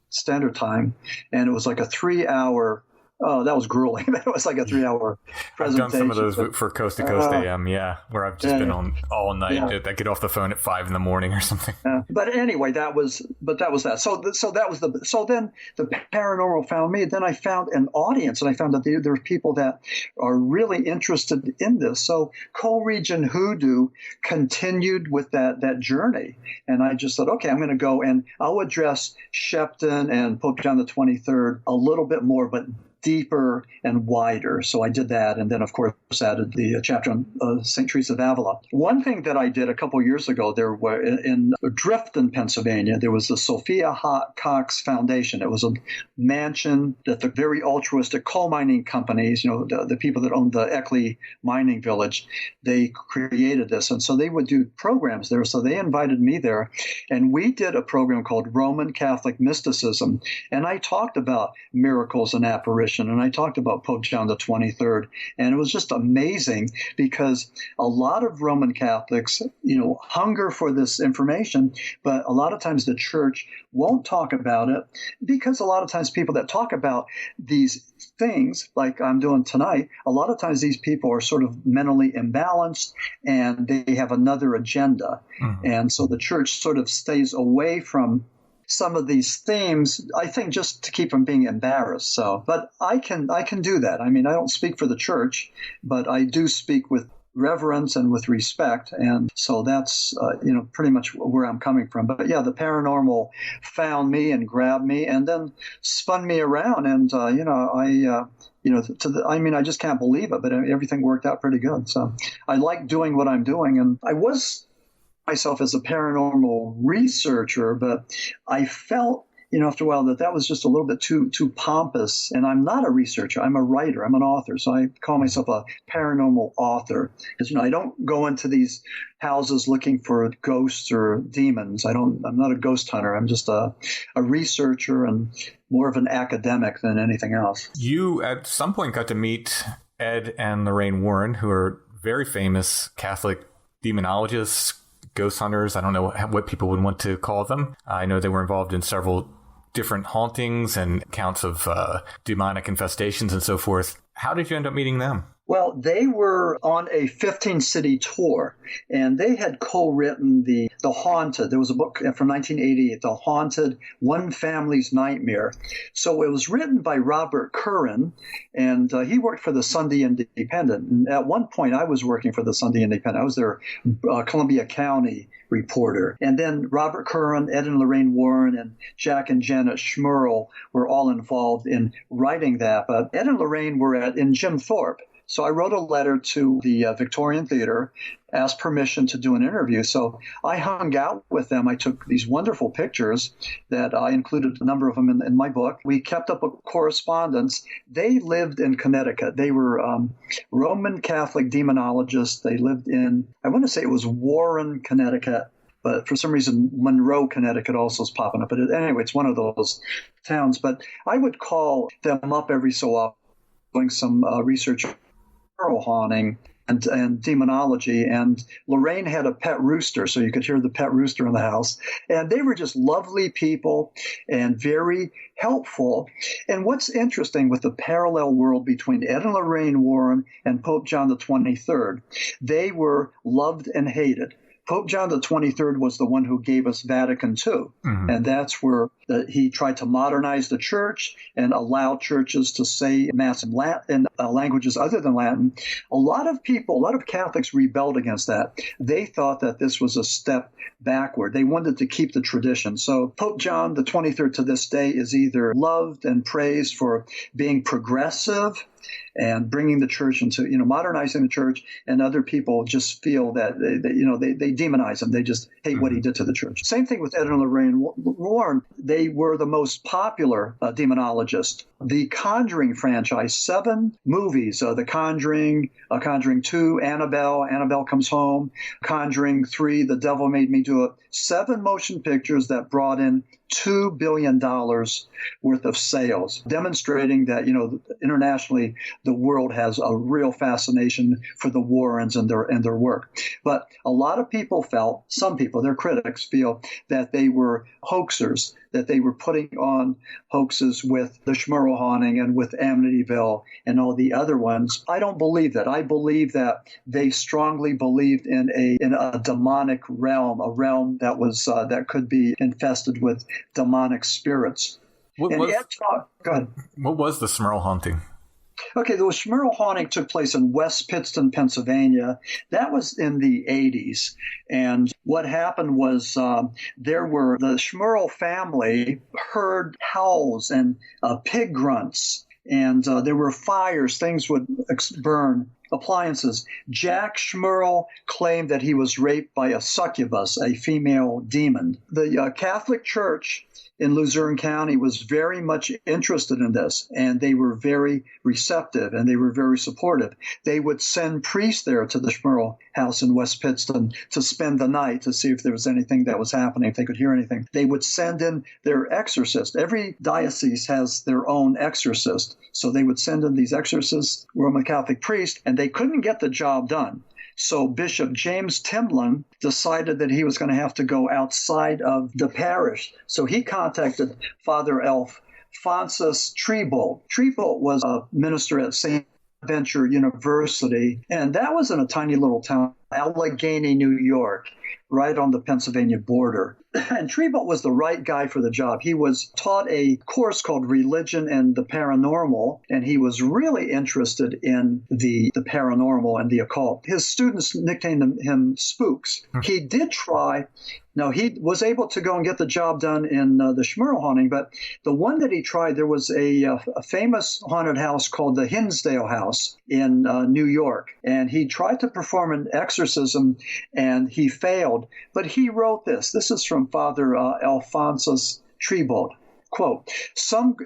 Standard Time, and it was like a 3-hour. Oh, that was grueling. It was like a 3-hour presentation. I've done some of those for Coast to Coast AM, where I've just been on all night. Yeah. I get off the phone at 5 a.m. or something. But anyway, that was that. So then the paranormal found me. Then I found an audience, and I found that there are people that are really interested in this. So Coal Region Hoodoo continued with that journey, and I just thought, okay, I'm going to go and I'll address Shepton and Pope John XXIII a little bit more, but deeper and wider. So I did that, and then of course added the chapter on St. Teresa of Avila. One thing that I did a couple years ago, there were in Drifton, Pennsylvania, there was the Sophia Cox Foundation. It was a mansion that the very altruistic coal mining companies, the people that owned the Eckley mining village, they created this, and so they would do programs there. So they invited me there, and we did a program called Roman Catholic Mysticism, and I talked about miracles and apparitions. And I talked about Pope John XXIII, and it was just amazing because a lot of Roman Catholics, hunger for this information, but a lot of times the church won't talk about it because a lot of times people that talk about these things, like I'm doing tonight, a lot of times these people are sort of mentally imbalanced and they have another agenda. Mm-hmm. And so the church sort of stays away from some of these themes, I think, just to keep from being embarrassed. So, but I can do that. I mean, I don't speak for the church, but I do speak with reverence and with respect. And so that's, pretty much where I'm coming from. But yeah, the paranormal found me and grabbed me and then spun me around. And, I just can't believe it, but everything worked out pretty good. So I like doing what I'm doing. And I was myself as a paranormal researcher, but I felt, after a while that was just a little bit too pompous. And I'm not a researcher. I'm a writer. I'm an author. So I call myself a paranormal author because, I don't go into these houses looking for ghosts or demons. I'm not a ghost hunter. I'm just a researcher and more of an academic than anything else. You at some point got to meet Ed and Lorraine Warren, who are very famous Catholic demonologists, ghost hunters. I don't know what people would want to call them. I know they were involved in several different hauntings and accounts of demonic infestations and so forth. How did you end up meeting them? Well, they were on a 15-city tour, and they had co-written The Haunted. There was a book from 1988, The Haunted, One Family's Nightmare. So it was written by Robert Curran, and he worked for the Sunday Independent. And at one point, I was working for the Sunday Independent. I was their Columbia County reporter. And then Robert Curran, Ed and Lorraine Warren, and Jack and Janet Schmerl were all involved in writing that. But Ed and Lorraine were in Jim Thorpe. So I wrote a letter to the Victorian Theater, asked permission to do an interview. So I hung out with them. I took these wonderful pictures that I included a number of them in my book. We kept up a correspondence. They lived in Connecticut. They were Roman Catholic demonologists. They lived in, I want to say it was Warren, Connecticut. But for some reason, Monroe, Connecticut also is popping up. But anyway, it's one of those towns. But I would call them up every so often, doing some research haunting and demonology. And Lorraine had a pet rooster, so you could hear the pet rooster in the house. And they were just lovely people and very helpful. And what's interesting with the parallel world between Ed and Lorraine Warren and Pope John XXIII, they were loved and hated. Pope John XXIII was the one who gave us Vatican II, and that's where he tried to modernize the church and allow churches to say Mass in Latin, languages other than Latin. A lot of Catholics rebelled against that. They thought that this was a step backward. They wanted to keep the tradition. So Pope John XXIII to this day is either loved and praised for being progressive and bringing the church into, modernizing the church, and other people just feel that, they demonize him. They just hate what he did to the church. Same thing with Ed and Lorraine Warren. They were the most popular demonologist. The Conjuring franchise, 7 movies, The Conjuring, Conjuring 2, Annabelle Comes Home, Conjuring 3, The Devil Made Me Do It, 7 motion pictures that brought in $2 billion worth of sales, demonstrating that, internationally, the world has a real fascination for the Warrens and their work. But a lot of people some people, their critics, feel that they were hoaxers, that they were putting on hoaxes with the Schmerl haunting and with Amityville and all the other ones. I don't believe that. I believe that they strongly believed in a demonic realm, a realm that was that could be infested with demonic spirits. Go ahead. What was the Schmerl haunting? Okay, the Schmerl haunting took place in West Pittston, Pennsylvania. That was in the 80s. And what happened was the Schmerl family heard howls and pig grunts. And there were fires, things would burn, appliances. Jack Schmerl claimed that he was raped by a succubus, a female demon. The Catholic Church in Luzerne County was very much interested in this, and they were very receptive and they were very supportive. They would send priests there to the Schmerl house in West Pittston to spend the night to see if there was anything that was happening, if they could hear anything. They would send in their exorcist. Every diocese has their own exorcist. So they would send in these exorcists, Roman Catholic priests, and they couldn't get the job done. So Bishop James Timlin decided that he was going to have to go outside of the parish. So he contacted Father Alphonsus Trabold. Trabold was a minister at St. Bonaventure University, and that was in a tiny little town, Allegheny, New York, right on the Pennsylvania border. And Trabold was the right guy for the job. He was taught a course called Religion and the Paranormal, and he was really interested in the paranormal and the occult. His students nicknamed him Spooks. He did try. Now, he was able to go and get the job done in the Schmurl haunting, but the one that he tried, there was a famous haunted house called the Hinsdale House in New York, and he tried to perform an exorcism, and he failed. But he wrote this. This is from Father Alphonsus Trabold. Quote,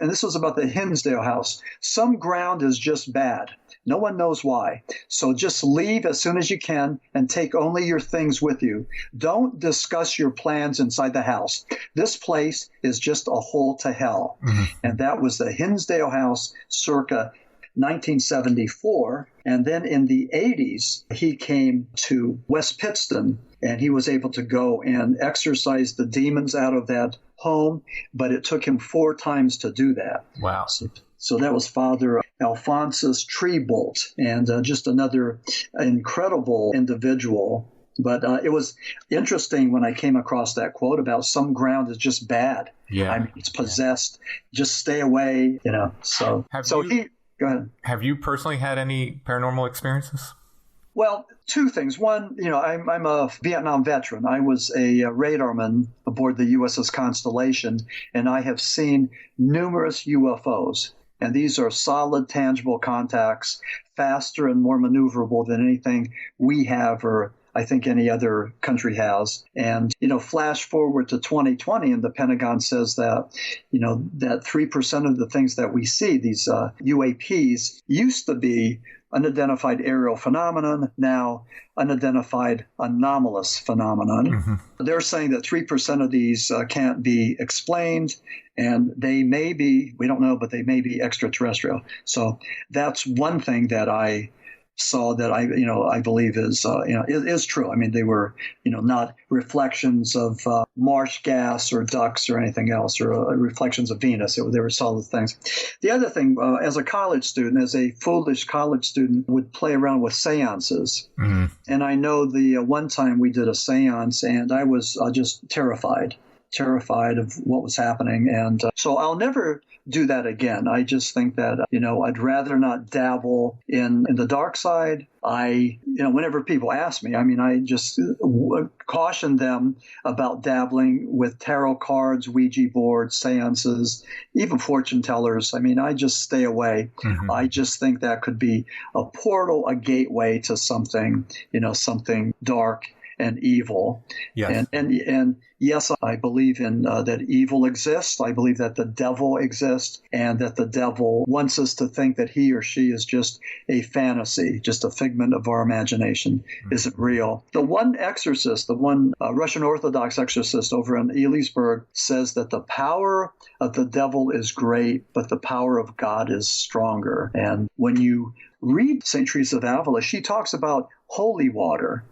and this was about the Hinsdale House, some ground is just bad. No one knows why. So just leave as soon as you can and take only your things with you. Don't discuss your plans inside the house. This place is just a hole to hell. Mm-hmm. And that was the Hinsdale House circa 1974. And then in the 80s, he came to West Pittston, and he was able to go and exorcise the demons out of that home, but it took him 4 times to do that. Wow. So that was Father Alphonsus Trabold, and just another incredible individual. But it was interesting when I came across that quote about some ground is just bad. Yeah. I mean, it's possessed. Just stay away, So go ahead. Have you personally had any paranormal experiences? Well, 2 things. One, I'm a Vietnam veteran. I was a radarman aboard the USS Constellation, and I have seen numerous UFOs. And these are solid, tangible contacts, faster and more maneuverable than anything we have or I think any other country has. And, flash forward to 2020, and the Pentagon says that, that 3% of the things that we see, these UAPs, used to be unidentified aerial phenomenon, now unidentified anomalous phenomenon. Mm-hmm. They're saying that 3% of these can't be explained, and they may be, we don't know, but they may be extraterrestrial. So that's one thing that I saw that I believe is true. I mean, they were, not reflections of marsh gas or ducks or anything else, or reflections of Venus. They were solid things. The other thing, as a college student, as a foolish college student, would play around with seances. Mm-hmm. And I know the one time we did a seance, and I was just terrified of what was happening. And so I'll never do that again. I just think that, I'd rather not dabble in the dark side. Whenever people ask me, I just caution them about dabbling with tarot cards, Ouija boards, seances, even fortune tellers. I just stay away. Mm-hmm. I just think that could be a portal, a gateway to something, something dark and evil. Yes. And yes, I believe in that evil exists. I believe that the devil exists, and that the devil wants us to think that he or she is just a fantasy, just a figment of our imagination, isn't real. The one exorcist, the one Russian Orthodox exorcist over in Elysburg, says that the power of the devil is great, but the power of God is stronger. And when you read St. Teresa of Avila, she talks about holy water.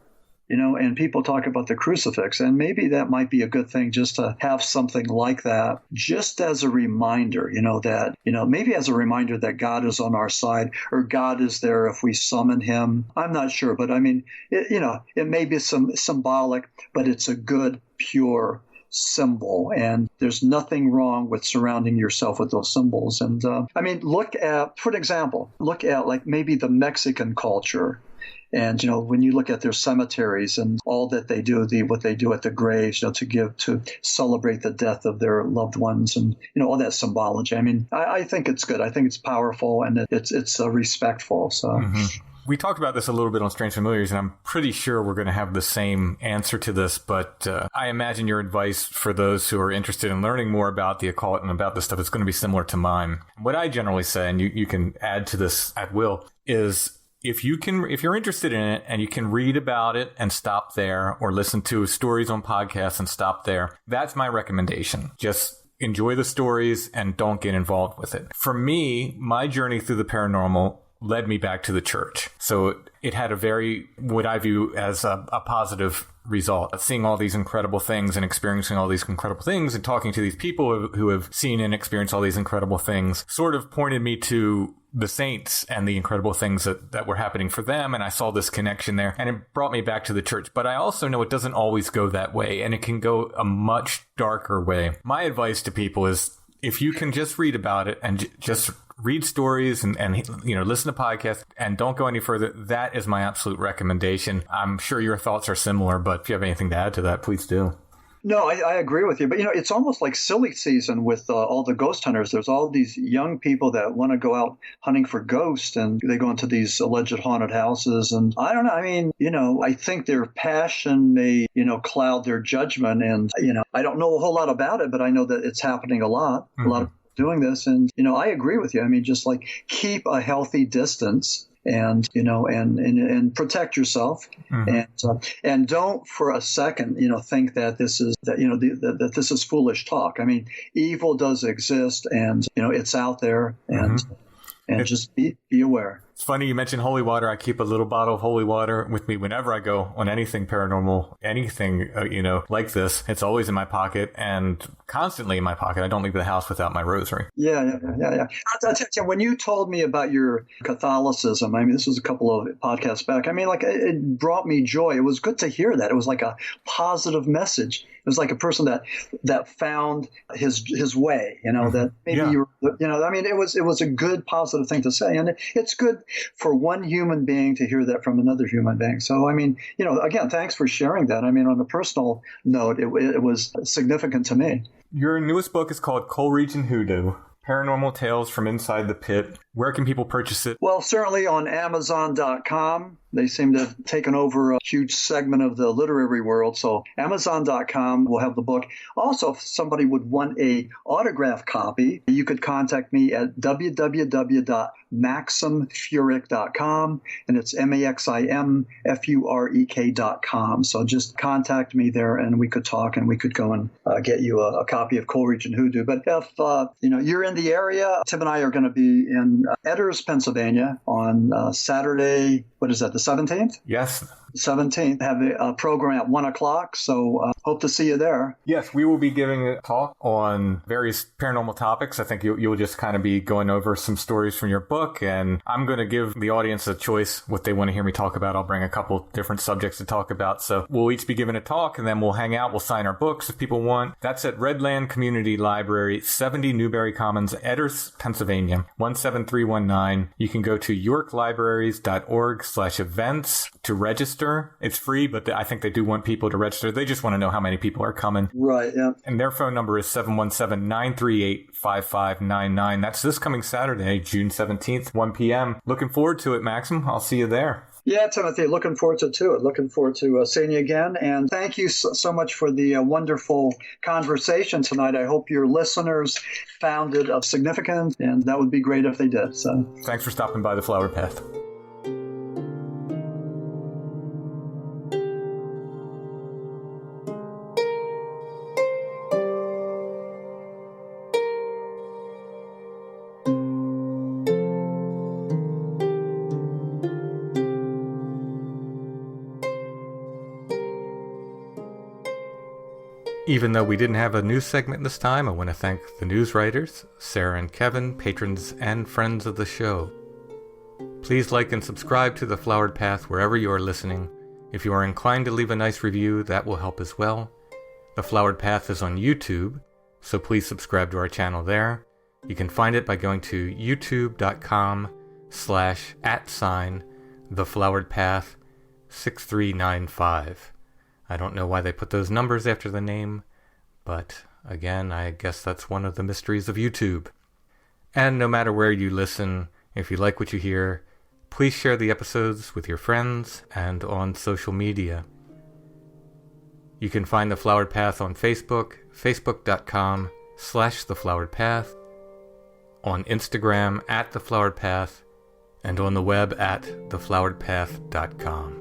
And people talk about the crucifix, and maybe that might be a good thing just to have something like that, just as a reminder, maybe as a reminder that God is on our side, or God is there if we summon him. I'm not sure, but it may be some symbolic, but it's a good, pure symbol, and there's nothing wrong with surrounding yourself with those symbols. And look at, for example, like maybe the Mexican culture. And, when you look at their cemeteries and all that they do, what they do at the graves, to celebrate the death of their loved ones, and, all that symbology. I think it's good. I think it's powerful, and it's respectful. So. Mm-hmm. We talked about this a little bit on Strange Familiars, and I'm pretty sure we're going to have the same answer to this, but I imagine your advice for those who are interested in learning more about the occult and about this stuff is going to be similar to mine. What I generally say, and you can add to this at will, is if you're interested in it and you can read about it and stop there, or listen to stories on podcasts and stop there, that's my recommendation. Just enjoy the stories and don't get involved with it. For me, my journey through the paranormal led me back to the church. So it had a very, what I view as a positive result. Seeing all these incredible things and experiencing all these incredible things and talking to these people who have seen and experienced all these incredible things sort of pointed me to the saints and the incredible things that were happening for them. And I saw this connection there, and it brought me back to the church. But I also know it doesn't always go that way, and it can go a much darker way. My advice to people is, if you can just read about it and just read stories and listen to podcasts and don't go any further, that is my absolute recommendation. I'm sure your thoughts are similar, but if you have anything to add to that, please do. No, I agree with you. But, it's almost like silly season with all the ghost hunters. There's all these young people that want to go out hunting for ghosts, and they go into these alleged haunted houses. And I don't know. I mean, I think their passion may, cloud their judgment. And, I don't know a whole lot about it, but I know that it's happening a lot. Mm-hmm. A lot of people doing this. And, I agree with you. I mean, just like keep a healthy distance. And and protect yourself, mm-hmm. and don't for a second think that this is that this is foolish talk. I mean, evil does exist, and it's out there, and mm-hmm. and just be aware. It's funny you mentioned holy water. I keep a little bottle of holy water with me whenever I go on anything paranormal, anything, like this. It's always in my pocket and constantly in my pocket. I don't leave the house without my rosary. Yeah. When you told me about your Catholicism, I mean, this was a couple of podcasts back. I mean, like, it brought me joy. It was good to hear that. It was like a positive message. It was like a person that found his way, mm-hmm. that maybe yeah. I mean, it was a good, positive thing to say. And it's good for one human being to hear that from another human being. So, I mean, again, thanks for sharing that. I mean, on a personal note, it was significant to me. Your newest book is called Coal Region Hoodoo: Paranormal Tales from Inside the Pit. Where can people purchase it? Well, certainly on Amazon.com. They seem to have taken over a huge segment of the literary world. So Amazon.com will have the book. Also, if somebody would want a autograph copy, you could contact me at www.maximfurek.com, and it's MAXIMFUREK.com. So just contact me there, and we could talk, and we could go and get you a copy of Coal Region Hoodoo. But if you're in the area, Tim and I are going to be in Edders, Pennsylvania on Saturday. What is that, the 17th? Yes. 17th, have a program at 1 o'clock, so hope to see you there. Yes, we will be giving a talk on various paranormal topics. I think you'll just kind of be going over some stories from your book, and I'm going to give the audience a choice what they want to hear me talk about. I'll bring a couple different subjects to talk about, so we'll each be given a talk, and then we'll hang out, we'll sign our books if people want. That's at Redland Community Library, 70 Newberry Commons, Edders, Pennsylvania, 17319. You can go to yorklibraries.org/events to register. It's free, but I think they do want people to register. They just want to know how many people are coming. Right, yeah. And their phone number is 717-938-5599. That's this coming Saturday, June 17th, 1 p.m. Looking forward to it, Maxim. I'll see you there. Yeah, Timothy, looking forward to it. Looking forward to seeing you again. And thank you so much for the wonderful conversation tonight. I hope your listeners found it of significance, and that would be great if they did. So, thanks for stopping by the Flower Path. Even though we didn't have a news segment this time, I want to thank the news writers, Sarah and Kevin, patrons and friends of the show. Please like and subscribe to The Flowered Path wherever you are listening. If you are inclined to leave a nice review, that will help as well. The Flowered Path is on YouTube, so please subscribe to our channel there. You can find it by going to youtube.com/@TheFloweredPath6395. I don't know why they put those numbers after the name, but again, I guess that's one of the mysteries of YouTube. And no matter where you listen, if you like what you hear, please share the episodes with your friends and on social media. You can find The Flowered Path on Facebook, facebook.com/TheFloweredPath, on Instagram @TheFloweredPath, and on the web at thefloweredpath.com.